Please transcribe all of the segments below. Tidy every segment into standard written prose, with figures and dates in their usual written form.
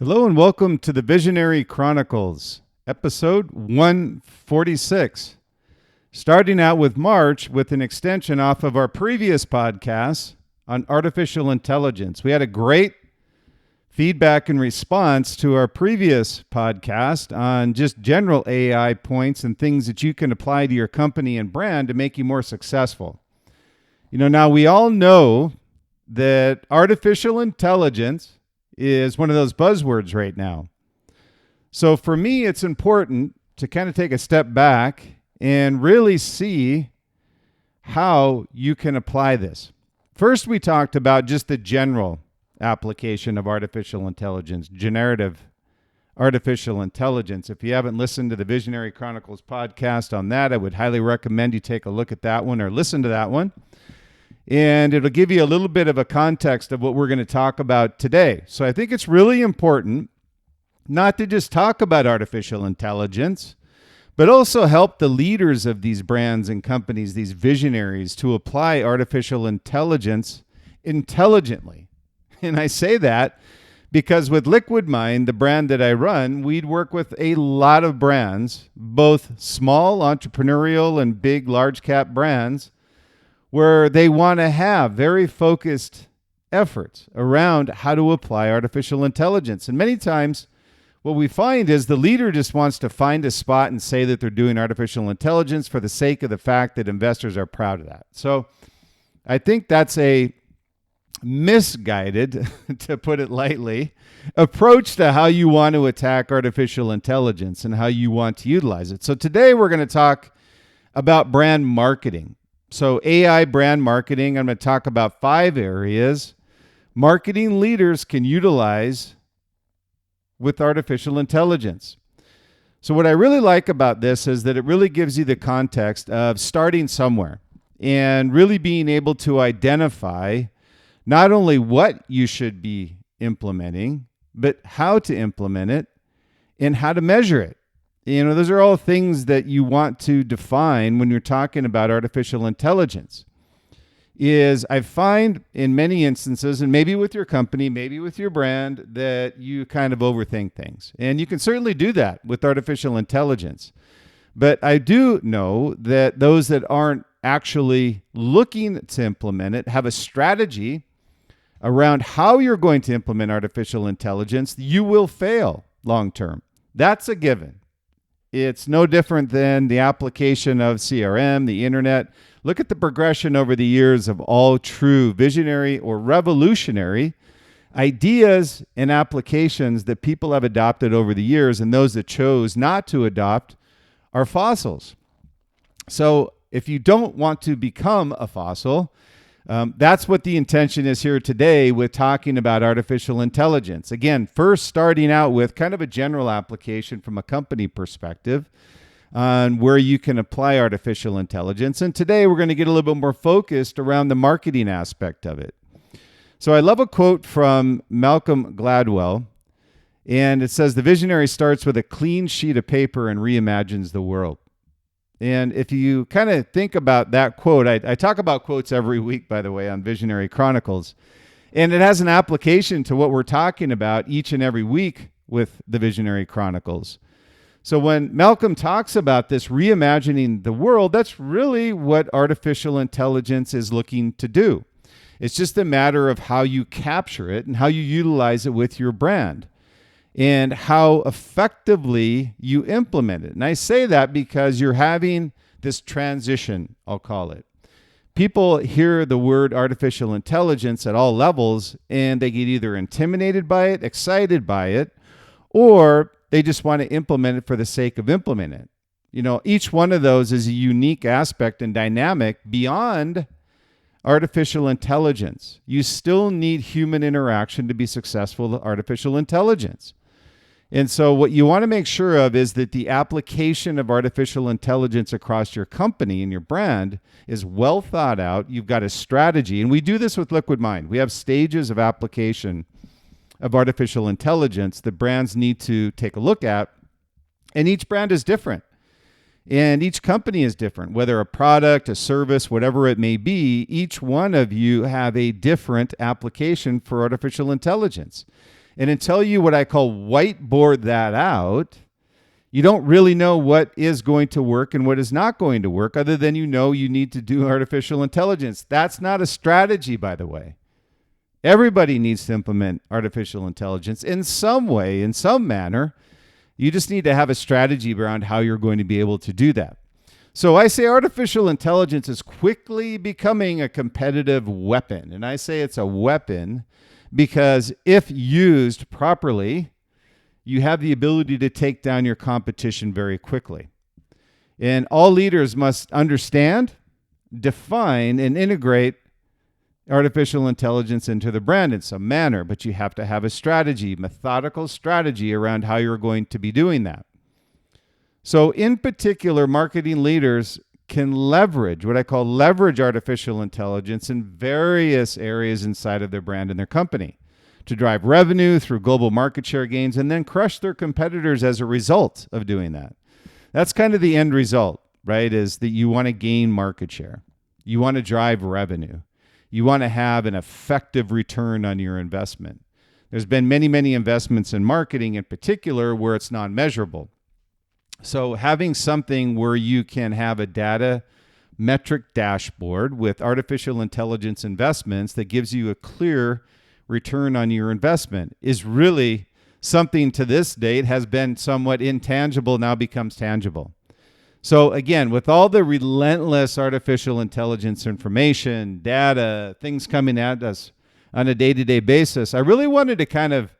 Hello and welcome to the Visionary Chronicles, episode 146. Starting out with March with an extension off of our previous podcast on artificial intelligence. We had a great feedback and response to our previous podcast on just general AI points and things that you can apply to your company and brand to make you more successful. Now we all know that artificial intelligence is one of those buzzwords right now. So for me, it's important to kind of take a step back and really see how you can apply this. First, we talked about just the general application of artificial intelligence, generative artificial intelligence. If you haven't listened to the Visionary Chronicles podcast on that, I would highly recommend you take a look at that one or listen to that one. And it'll give you a little bit of a context of what we're going to talk about today. So I think it's really important not to just talk about artificial intelligence, but also help the leaders of these brands and companies, these visionaries, to apply artificial intelligence intelligently. And I say that because with Liquid Mind, the brand that I run, we'd work with a lot of brands, both small entrepreneurial and big large cap brands, where they want to have very focused efforts around how to apply artificial intelligence. And many times what we find is the leader just wants to find a spot and say that they're doing artificial intelligence for the sake of the fact that investors are proud of that. So I think that's a misguided, to put it lightly, approach to how you want to attack artificial intelligence and how you want to utilize it. So today we're going to talk about brand marketing. So AI brand marketing, I'm going to talk about 5 areas marketing leaders can utilize with artificial intelligence. So what I really like about this is that it really gives you the context of starting somewhere and really being able to identify not only what you should be implementing, but how to implement it and how to measure it. Those are all things that you want to define when you're talking about artificial intelligence. I find in many instances, and maybe with your company, maybe with your brand, that you kind of overthink things. And you can certainly do that with artificial intelligence. But I do know that those that aren't actually looking to implement it have a strategy around how you're going to implement artificial intelligence. You will fail long term. That's a given. It's no different than the application of CRM, the internet. Look at the progression over the years of all true visionary or revolutionary ideas and applications that people have adopted over the years, and those that chose not to adopt are fossils. So if you don't want to become a fossil, that's what the intention is here today with talking about artificial intelligence. Again, first starting out with kind of a general application from a company perspective on where you can apply artificial intelligence. And today we're going to get a little bit more focused around the marketing aspect of it. So I love a quote from Malcolm Gladwell, and it says, "The visionary starts with a clean sheet of paper and reimagines the world." And if you kind of think about that quote, I talk about quotes every week, by the way, on Visionary Chronicles. And it has an application to what we're talking about each and every week with the Visionary Chronicles. So when Malcolm talks about this reimagining the world, that's really what artificial intelligence is looking to do. It's just a matter of how you capture it and how you utilize it with your brand, and how effectively you implement it. And I say that because you're having this transition, I'll call it. People hear the word artificial intelligence at all levels, and they get either intimidated by it, excited by it, or they just want to implement it for the sake of implementing it. Each one of those is a unique aspect and dynamic beyond artificial intelligence. You still need human interaction to be successful with artificial intelligence. And so what you want to make sure of is that the application of artificial intelligence across your company and your brand is well thought out. You've got a strategy. And we do this with Liquid Mind. We have stages of application of artificial intelligence that brands need to take a look at. And each brand is different. And each company is different, whether a product, a service, whatever it may be. Each one of you have a different application for artificial intelligence. And until you, what I call whiteboard that out, you don't really know what is going to work and what is not going to work, other than you need to do artificial intelligence. That's not a strategy, by the way. Everybody needs to implement artificial intelligence in some way, in some manner. You just need to have a strategy around how you're going to be able to do that. So I say artificial intelligence is quickly becoming a competitive weapon. And I say it's a weapon because if used properly, you have the ability to take down your competition very quickly. And all leaders must understand, define, and integrate artificial intelligence into the brand in some manner, but you have to have a strategy, methodical strategy around how you're going to be doing that. So in particular, marketing leaders can leverage what I call leverage artificial intelligence in various areas inside of their brand and their company to drive revenue through global market share gains and then crush their competitors as a result of doing that. That's kind of the end result, right? Is that you want to gain market share. You want to drive revenue. You want to have an effective return on your investment. There's been many, many investments in marketing in particular where it's non-measurable. So having something where you can have a data metric dashboard with artificial intelligence investments that gives you a clear return on your investment is really something to this date has been somewhat intangible, now becomes tangible. So again, with all the relentless artificial intelligence information, data, things coming at us on a day-to-day basis, I really wanted to kind of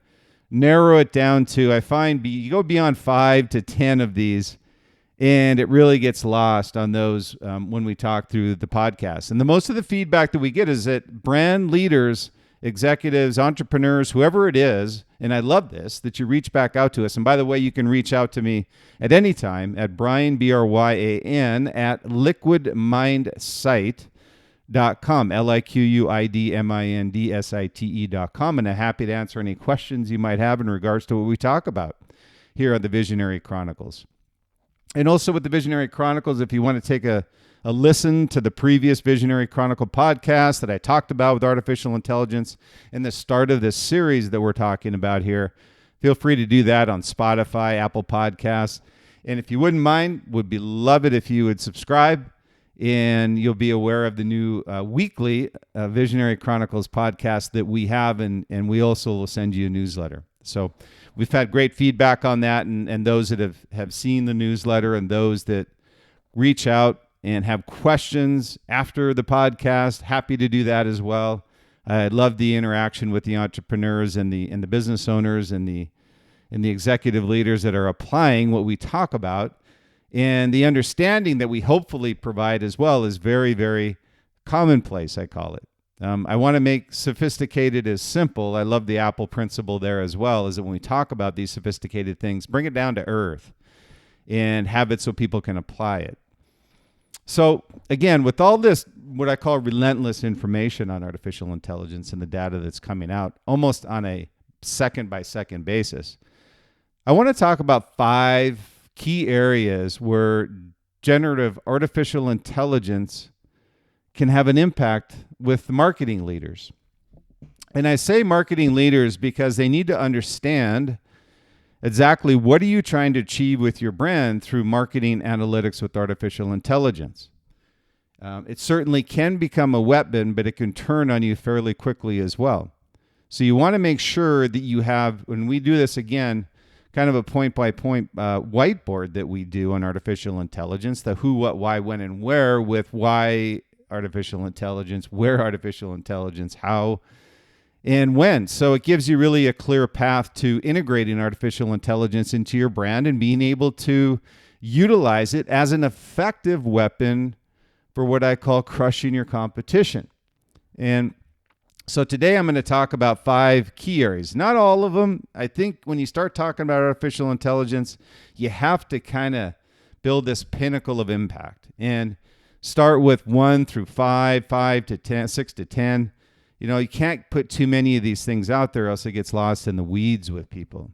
narrow it down to, I find you go beyond 5 to 10 of these, and it really gets lost on those when we talk through the podcast. And the most of the feedback that we get is that brand leaders, executives, entrepreneurs, whoever it is, and I love this, that you reach back out to us. And by the way, you can reach out to me at any time at Brian, B-R-Y-A-N, at liquidmindsite.com, liquidmindsite.com. And I'm happy to answer any questions you might have in regards to what we talk about here on the Visionary Chronicles. And also with the Visionary Chronicles, if you want to take a listen to the previous Visionary Chronicle podcast that I talked about with artificial intelligence in the start of this series that we're talking about here, feel free to do that on Spotify, Apple Podcasts. And if you wouldn't mind, would love it if you would subscribe, and you'll be aware of the new weekly Visionary Chronicles podcast that we have, and we also will send you a newsletter. So we've had great feedback on that, and those that have seen the newsletter and those that reach out and have questions after the podcast, happy to do that as well. I love the interaction with the entrepreneurs and the business owners and the executive leaders that are applying what we talk about. And the understanding that we hopefully provide as well is very, very commonplace, I call it. I want to make sophisticated as simple. I love the Apple principle there as well, is that when we talk about these sophisticated things, bring it down to earth and have it so people can apply it. So again, with all this, what I call relentless information on artificial intelligence and the data that's coming out almost on a second-by-second basis, I want to talk about 5 key areas where generative artificial intelligence can have an impact with marketing leaders. And I say marketing leaders because they need to understand exactly what are you trying to achieve with your brand through marketing analytics with artificial intelligence. It certainly can become a weapon, but it can turn on you fairly quickly as well. So you want to make sure that you have, when we do this again, kind of a point-by-point whiteboard that we do on artificial intelligence, the who, what, why, when, and where, with why artificial intelligence, where artificial intelligence, how, and when. So it gives you really a clear path to integrating artificial intelligence into your brand and being able to utilize it as an effective weapon for what I call crushing your competition. And so today I'm going to talk about 5 key areas. Not all of them. I think when you start talking about artificial intelligence, you have to kind of build this pinnacle of impact and start with 1 through 5, 5 to 10, 6 to 10. You know, you can't put too many of these things out there, else it gets lost in the weeds with people.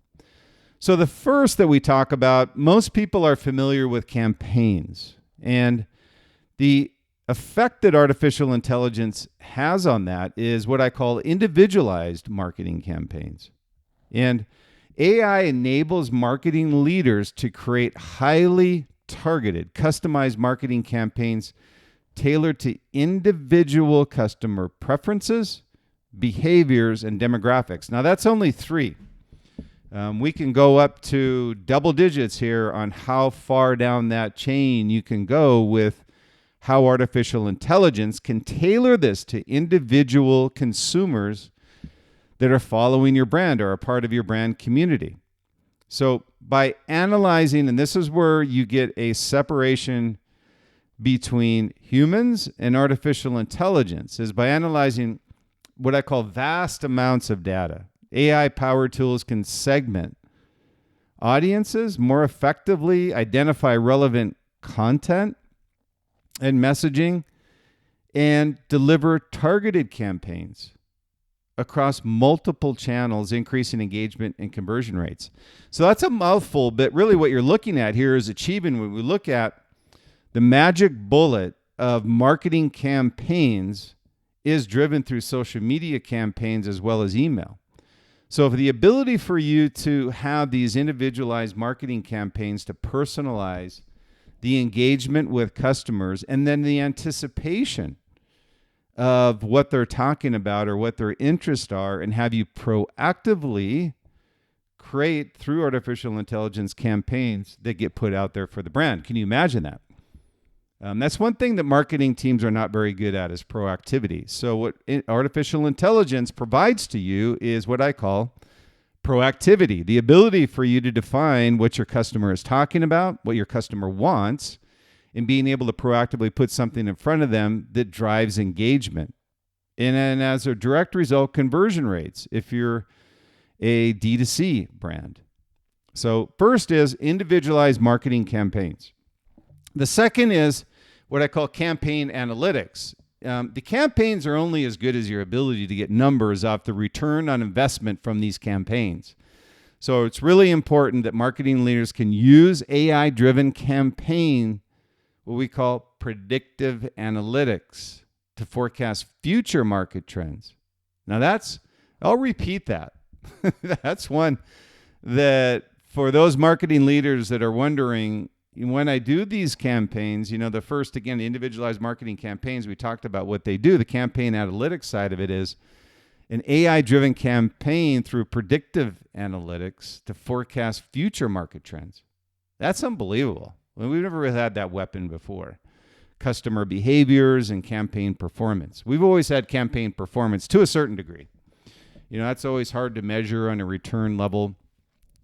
So the first that we talk about, most people are familiar with campaigns. And the effect that artificial intelligence has on that is what I call individualized marketing campaigns. And AI enables marketing leaders to create highly targeted, customized marketing campaigns tailored to individual customer preferences, behaviors, and demographics. Now, that's only 3. We can go up to double digits here on how far down that chain you can go with how artificial intelligence can tailor this to individual consumers that are following your brand or are part of your brand community. So by analyzing, and this is where you get a separation between humans and artificial intelligence, is by analyzing what I call vast amounts of data. AI-powered tools can segment audiences more effectively, identify relevant content and messaging, and deliver targeted campaigns across multiple channels, increasing engagement and conversion rates. So that's a mouthful, but really what you're looking at here is achieving, when we look at the magic bullet of marketing campaigns, is driven through social media campaigns as well as email. So if the ability for you to have these individualized marketing campaigns to personalize the engagement with customers, and then the anticipation of what they're talking about or what their interests are, and have you proactively create through artificial intelligence campaigns that get put out there for the brand. Can you imagine that? That's one thing that marketing teams are not very good at, is proactivity. So what artificial intelligence provides to you is what I call proactivity, the ability for you to define what your customer is talking about, what your customer wants, and being able to proactively put something in front of them that drives engagement. And then as a direct result, conversion rates, if you're a D2C brand. So first is individualized marketing campaigns. The second is what I call campaign analytics. The campaigns are only as good as your ability to get numbers off the return on investment from these campaigns. So it's really important that marketing leaders can use AI-driven campaign, what we call predictive analytics, to forecast future market trends. Now I'll repeat that. That's one that for those marketing leaders that are wondering, when I do these campaigns, the first, again, individualized marketing campaigns, we talked about what they do. The campaign analytics side of it is an AI-driven campaign through predictive analytics to forecast future market trends. That's unbelievable. We've never really had that weapon before. Customer behaviors and campaign performance. We've always had campaign performance to a certain degree. That's always hard to measure on a return level.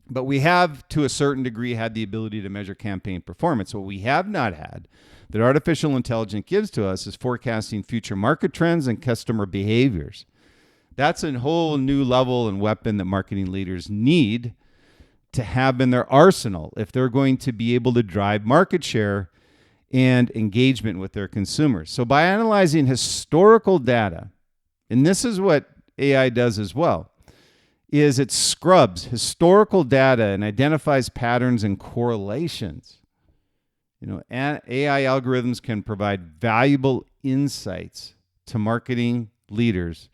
But we have, to a certain degree, had the ability to measure campaign performance. What we have not had that artificial intelligence gives to us is forecasting future market trends and customer behaviors. That's a whole new level and weapon that marketing leaders need to have in their arsenal if they're going to be able to drive market share and engagement with their consumers. So by analyzing historical data, and this is what AI does as well, is it scrubs historical data and identifies patterns and correlations. AI algorithms can provide valuable insights to marketing leaders,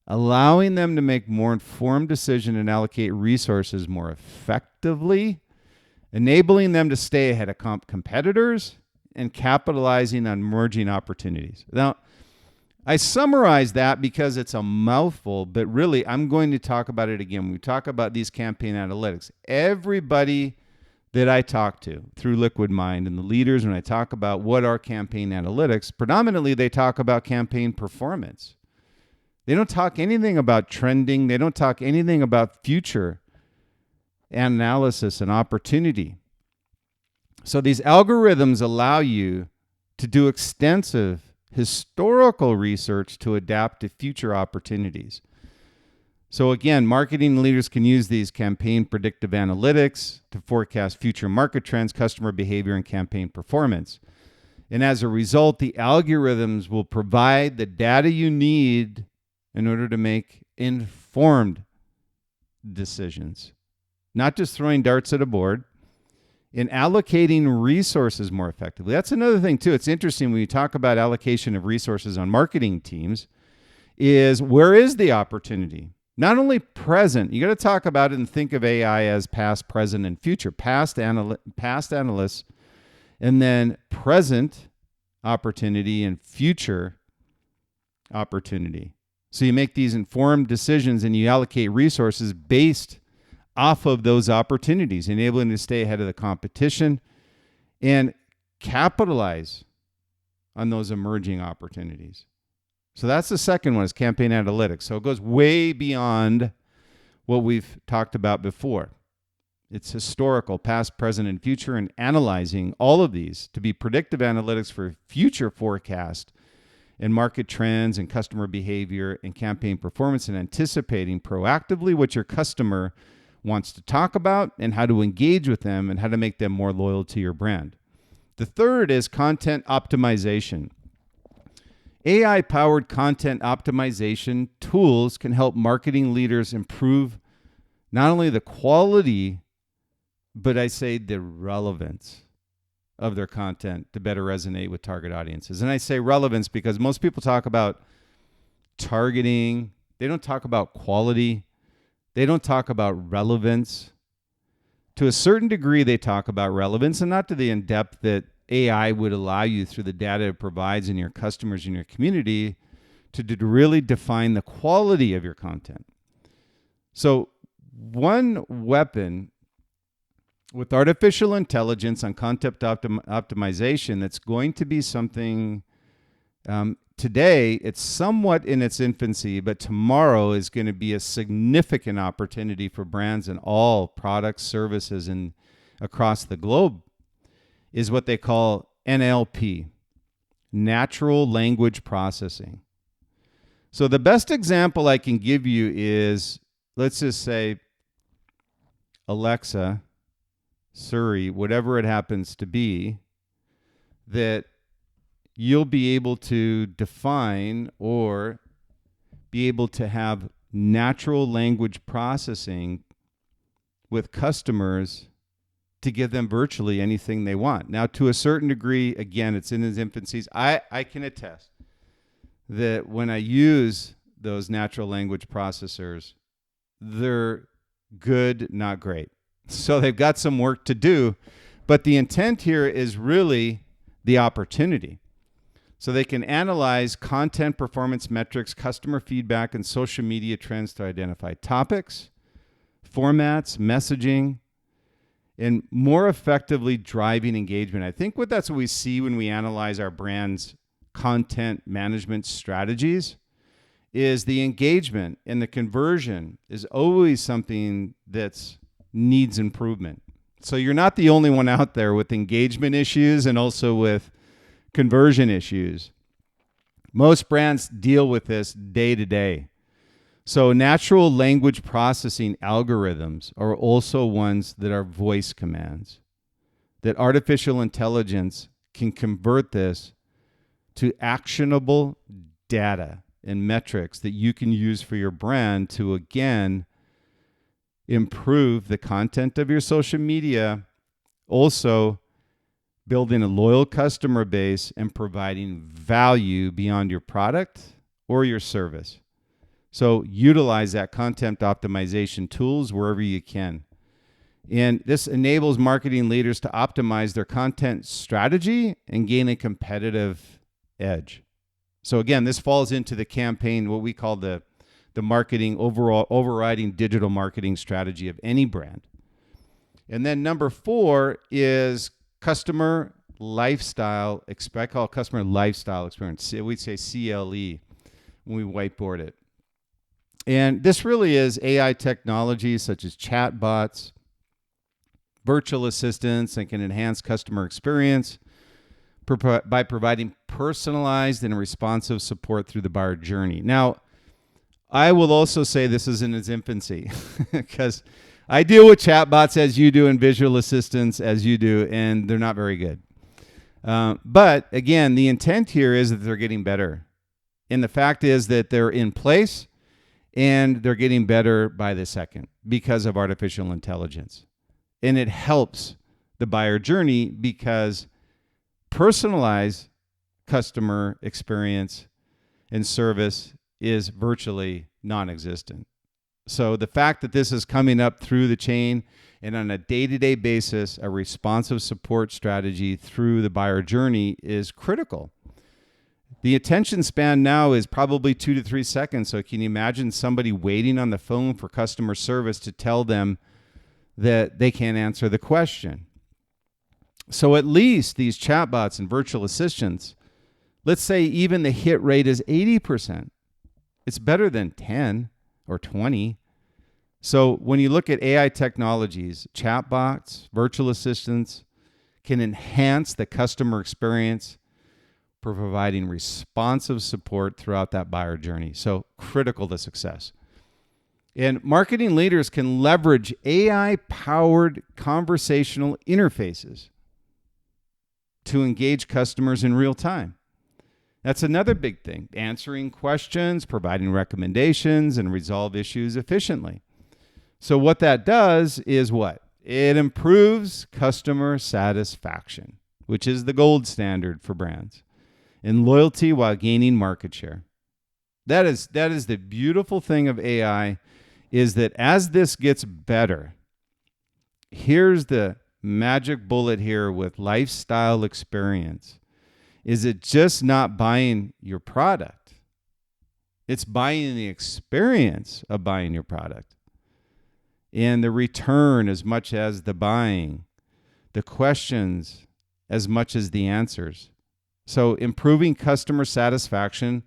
allowing them to make more informed decisions and allocate resources more effectively, enabling them to stay ahead of competitors and capitalizing on emerging opportunities. Now, I summarize that because it's a mouthful, but really I'm going to talk about it again. When we talk about these campaign analytics, everybody that I talk to through Liquid Mind and the leaders, when I talk about what are campaign analytics, predominantly they talk about campaign performance. They don't talk anything about trending. They don't talk anything about future analysis and opportunity. So these algorithms allow you to do extensive historical research to adapt to future opportunities. So again, marketing leaders can use these campaign predictive analytics to forecast future market trends, customer behavior, and campaign performance. And as a result, the algorithms will provide the data you need in order to make informed decisions, not just throwing darts at a board, in allocating resources more effectively. That's another thing too. It's interesting when you talk about allocation of resources on marketing teams, is where is the opportunity? Not only present, you got to talk about it and think of AI as past, present, and future. Past analysts, and then present opportunity and future opportunity. So you make these informed decisions and you allocate resources based off of those opportunities, enabling you to stay ahead of the competition and capitalize on those emerging opportunities. So that's the second one, is campaign analytics. So it goes way beyond what we've talked about before. It's historical, past, present, and future, and analyzing all of these to be predictive analytics for future forecast and market trends and customer behavior and campaign performance, and anticipating proactively what your customer wants to talk about and how to engage with them and how to make them more loyal to your brand. The third is content optimization. AI-powered content optimization tools can help marketing leaders improve not only the quality, but I say the relevance of their content to better resonate with target audiences. And I say relevance because most people talk about targeting. They don't talk about quality. They don't talk about relevance. To a certain degree, they talk about relevance, and not to the in-depth that AI would allow you through the data it provides in your customers in your community to really define the quality of your content. So one weapon with artificial intelligence on content optimization that's going to be something today, it's somewhat in its infancy, but tomorrow is going to be a significant opportunity for brands and all products, services, and across the globe, is what they call NLP, natural language processing. So the best example I can give you is, let's just say, Alexa, Siri, whatever it happens to be, that you'll be able to define or be able to have natural language processing with customers to give them virtually anything they want. Now, to a certain degree, again, it's in its infancies. I can attest that when I use those natural language processors, they're good, not great. So they've got some work to do, but the intent here is really the opportunity. So they can analyze content performance metrics, customer feedback, and social media trends to identify topics, formats, messaging, and more effectively driving engagement. I think that's what we see when we analyze our brand's content management strategies, is the engagement and the conversion is always something that's needs improvement. So you're not the only one out there with engagement issues and also with conversion issues. Most brands deal with this day to day. So natural language processing algorithms are also ones that are voice commands, that artificial intelligence can convert this to actionable data and metrics that you can use for your brand to, again, improve the content of your social media, also building a loyal customer base and providing value beyond your product or your service. So utilize that content optimization tools wherever you can. And this enables marketing leaders to optimize their content strategy and gain a competitive edge. So again, this falls into the campaign, what we call the marketing overriding digital marketing strategy of any brand. And then number 4 is customer lifestyle. I call it customer lifestyle experience. We'd say CLE when we whiteboard it. And this really is AI technologies such as chatbots, virtual assistants that can enhance customer experience by providing personalized and responsive support through the buyer journey. Now, I will also say this is in its infancy because I deal with chatbots as you do and visual assistants as you do, and they're not very good. But again, the intent here is that they're getting better. And the fact is that they're in place and they're getting better by the second because of artificial intelligence. And it helps the buyer journey because personalized customer experience and service is virtually non-existent. So the fact that this is coming up through the chain and on a day-to-day basis, a responsive support strategy through the buyer journey is critical. The attention span now is probably 2 to 3 seconds. So can you imagine somebody waiting on the phone for customer service to tell them that they can't answer the question? So at least these chatbots and virtual assistants, let's say even the hit rate is 80%. It's better than 10 or 20. So when you look at AI technologies, chatbots, virtual assistants can enhance the customer experience for providing responsive support throughout that buyer journey. So critical to success. And marketing leaders can leverage AI-powered conversational interfaces to engage customers in real time. That's another big thing, answering questions, providing recommendations, and resolve issues efficiently. So what that does is what? It improves customer satisfaction, which is the gold standard for brands, and loyalty while gaining market share. That is the beautiful thing of AI, is that as this gets better, here's the magic bullet here with lifestyle experience. Is it just not buying your product? It's buying the experience of buying your product. And the return as much as the buying, the questions as much as the answers. So improving customer satisfaction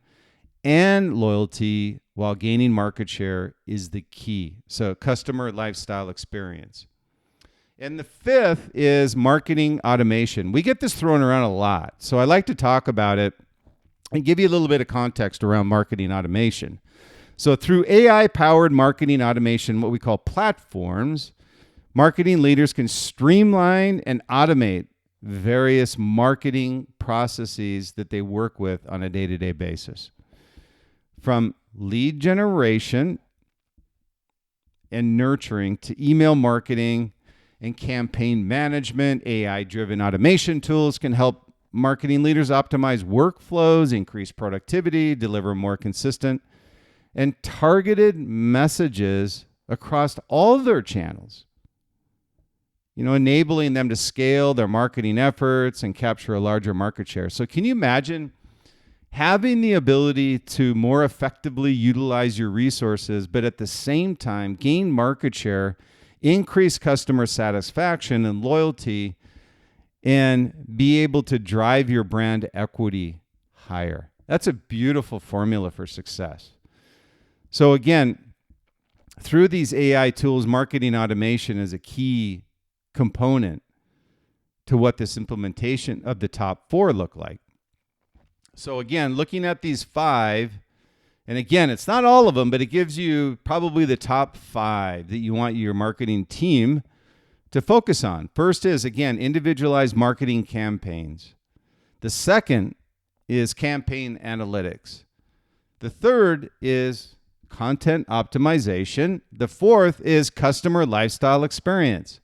and loyalty while gaining market share is the key. So customer lifestyle experience. And the fifth is marketing automation. We get this thrown around a lot. So I like to talk about it and give you a little bit of context around marketing automation. So through AI-powered marketing automation, what we call platforms, marketing leaders can streamline and automate various marketing processes that they work with on a day-to-day basis. From lead generation and nurturing to email marketing and campaign management, AI-driven automation tools can help marketing leaders optimize workflows, increase productivity, deliver more consistent and targeted messages across all of their channels, enabling them to scale their marketing efforts and capture a larger market share. So can you imagine having the ability to more effectively utilize your resources, but at the same time gain market share, increase customer satisfaction and loyalty, and be able to drive your brand equity higher? That's a beautiful formula for success. So again, through these AI tools, marketing automation is a key component to what this implementation of the top 4 look like. So again, looking at these 5, and again, it's not all of them, but it gives you probably the top 5 that you want your marketing team to focus on. First is, again, individualized marketing campaigns. The second is campaign analytics. The third is content optimization. The fourth is customer lifestyle experience.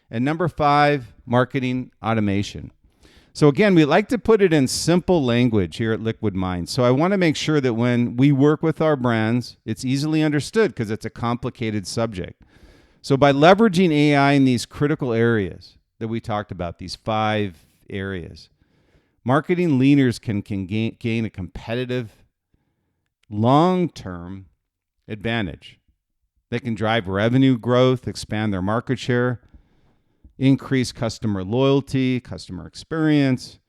And number 5, marketing automation. So again, we like to put it in simple language here at Liquid Mind. So I want to make sure that when we work with our brands, it's easily understood because it's a complicated subject. So by leveraging AI in these critical areas that we talked about, these 5 areas, marketing leaders can gain a competitive, long-term advantage. They can drive revenue growth, expand their market share, increase customer loyalty, customer experience,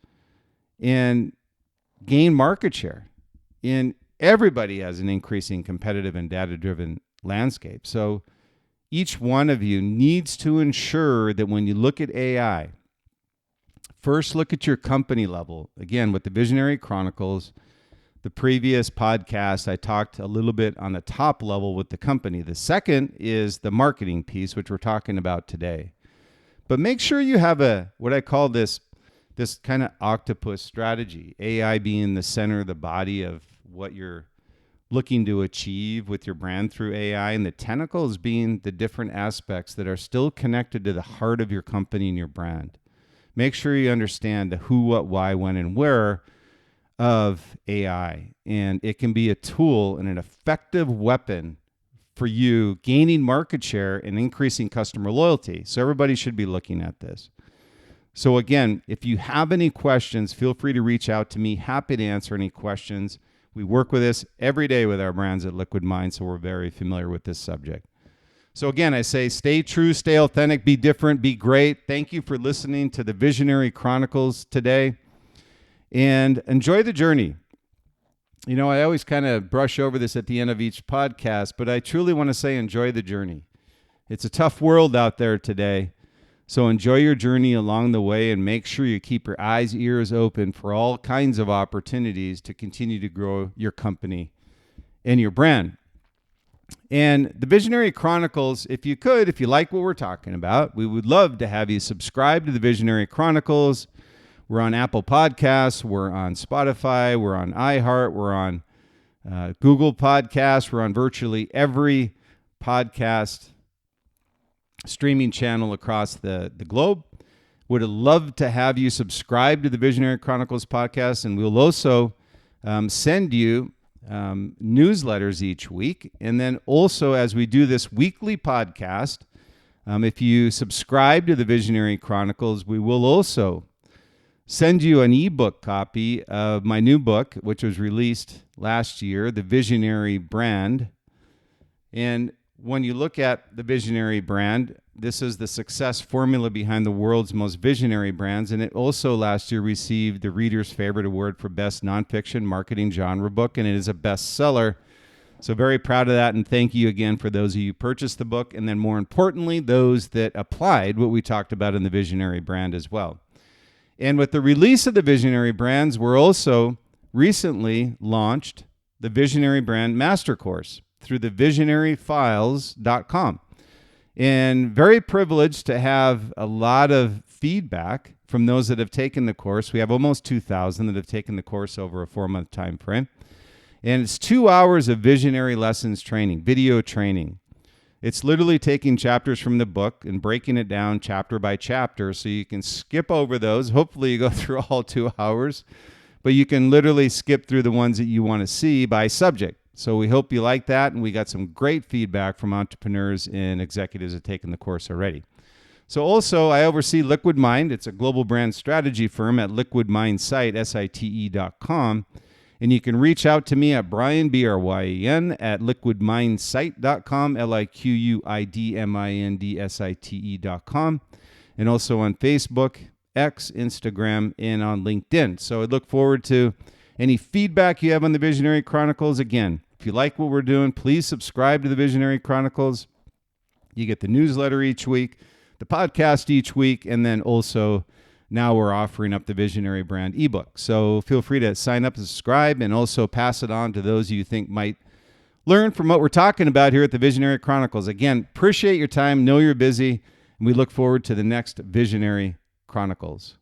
and gain market share. And everybody has an increasing competitive and data-driven landscape. So each one of you needs to ensure that when you look at AI, first look at your company level. Again, with the Visionary Chronicles, the previous podcast, I talked a little bit on the top level with the company. The second is the marketing piece, which we're talking about today. But make sure you have what I call this kind of octopus strategy, AI being the center of the body of what you're looking to achieve with your brand through AI, and the tentacles being the different aspects that are still connected to the heart of your company and your brand. Make sure you understand the who, what, why, when, and where of AI. And it can be a tool and an effective weapon for you gaining market share and increasing customer loyalty. So everybody should be looking at this. So again, if you have any questions, feel free to reach out to me. Happy to answer any questions. We work with this every day with our brands at Liquid Mind, so we're very familiar with this subject. So again, I say stay true, stay authentic, be different, be great. Thank you for listening to the Visionary Chronicles today, and enjoy the journey. You know, I always kind of brush over this at the end of each podcast, but I truly want to say enjoy the journey. It's a tough world out there today, so enjoy your journey along the way and make sure you keep your eyes, ears open for all kinds of opportunities to continue to grow your company and your brand. And the Visionary Chronicles, if you like what we're talking about, we would love to have you subscribe to the Visionary Chronicles. We're on Apple Podcasts, we're on Spotify, we're on iHeart, we're on Google Podcasts, we're on virtually every podcast streaming channel across the globe. Would love to have you subscribe to the Visionary Chronicles podcast, and we'll also send you newsletters each week. And then also, as we do this weekly podcast, if you subscribe to the Visionary Chronicles, we will also send you an ebook copy of my new book, which was released last year, The Visionary Brand. And when you look at the Visionary Brand, this is the success formula behind the world's most visionary brands. And it also last year received the Reader's Favorite Award for Best Nonfiction Marketing Genre Book, and it is a bestseller. So very proud of that, and thank you again for those of you who purchased the book, and then more importantly, those that applied what we talked about in the Visionary Brand as well. And with the release of the Visionary Brands, we're also recently launched the Visionary Brand Master Course through the visionaryfiles.com. And very privileged to have a lot of feedback from those that have taken the course. We have almost 2,000 that have taken the course over a 4-month time frame. And it's 2 hours of visionary lessons training, video training. It's literally taking chapters from the book and breaking it down chapter by chapter so you can skip over those. Hopefully you go through all 2 hours, but you can literally skip through the ones that you want to see by subject. So we hope you like that, and we got some great feedback from entrepreneurs and executives that have taken the course already. So also, I oversee Liquid Mind. It's a global brand strategy firm at liquidmindsite.com. And you can reach out to me at Brian, B-R-Y-A-N, at liquidmindsite.com, liquidmindsite.com, and also on Facebook, X, Instagram, and on LinkedIn. So I look forward to any feedback you have on the Visionary Chronicles. Again, if you like what we're doing, please subscribe to the Visionary Chronicles. You get the newsletter each week, the podcast each week, and then also now we're offering up the Visionary Brand ebook. So feel free to sign up and subscribe, and also pass it on to those you think might learn from what we're talking about here at the Visionary Chronicles. Again, appreciate your time. Know you're busy, and we look forward to the next Visionary Chronicles.